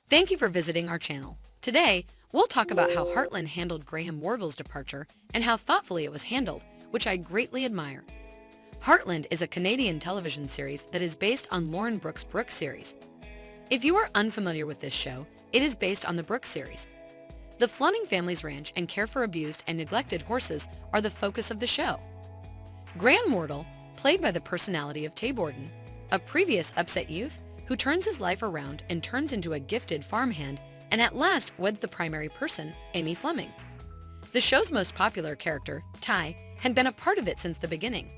Thank you for visiting our channel. Today, we'll talk about how Heartland handled Graham Wardle's departure and how thoughtfully it was handled, which I greatly admire. Heartland is a Canadian television series that is based on Lauren Brooks' Brooks series. If you are unfamiliar with this show, it is based on the Brooks series. The Flunning family's ranch and care for abused and neglected horses are the focus of the show. Graham Wardle, played by the personality of Borden, a previous upset youth who turns his life around and turns into a gifted farmhand and at last weds the primary person, Amy Fleming. The show's most popular character, Ty, had been a part of it since the beginning.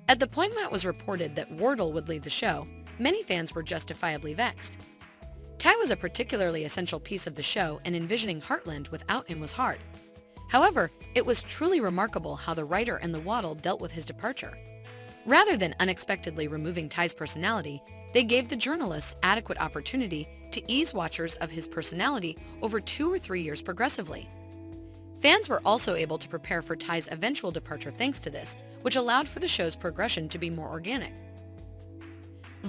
At the point when it was reported that Wardle would leave the show, many fans were justifiably vexed. Ty was a particularly essential piece of the show, and envisioning Heartland without him was hard. However, it was truly remarkable how the writer and the Wardle dealt with his departure. Rather than unexpectedly removing Ty's personality, they gave the journalists adequate opportunity to ease watchers of his personality over 2 or 3 years progressively. Fans were also able to prepare for Ty's eventual departure thanks to this, which allowed for the show's progression to be more organic.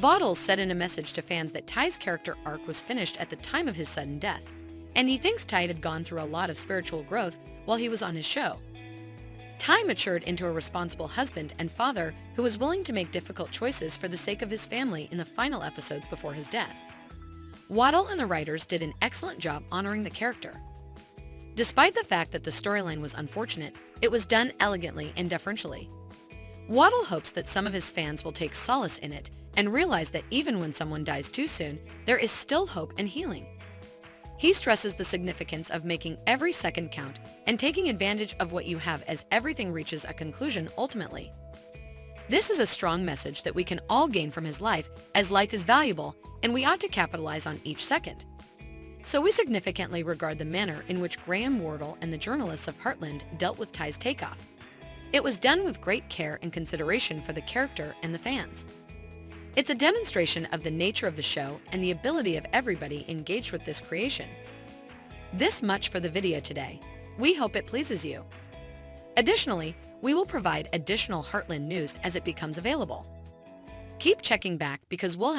Wardle said in a message to fans that Ty's character arc was finished at the time of his sudden death, and he thinks Ty had gone through a lot of spiritual growth while he was on his show. Ty matured into a responsible husband and father who was willing to make difficult choices for the sake of his family in the final episodes before his death. Wardle and the writers did an excellent job honoring the character. Despite the fact that the storyline was unfortunate, it was done elegantly and deferentially. Wardle hopes that some of his fans will take solace in it and realize that even when someone dies too soon, there is still hope and healing. He stresses the significance of making every second count and taking advantage of what you have as everything reaches a conclusion ultimately. This is a strong message that we can all gain from his life, as life is valuable and we ought to capitalize on each second. So we significantly regard the manner in which Graham Wardle and the journalists of Heartland dealt with Ty's takeoff. It was done with great care and consideration for the character and the fans. It's a demonstration of the nature of the show and the ability of everybody engaged with this creation. This much for the video today. We hope it pleases you. Additionally, we will provide additional Heartland news as it becomes available. Keep checking back because we'll have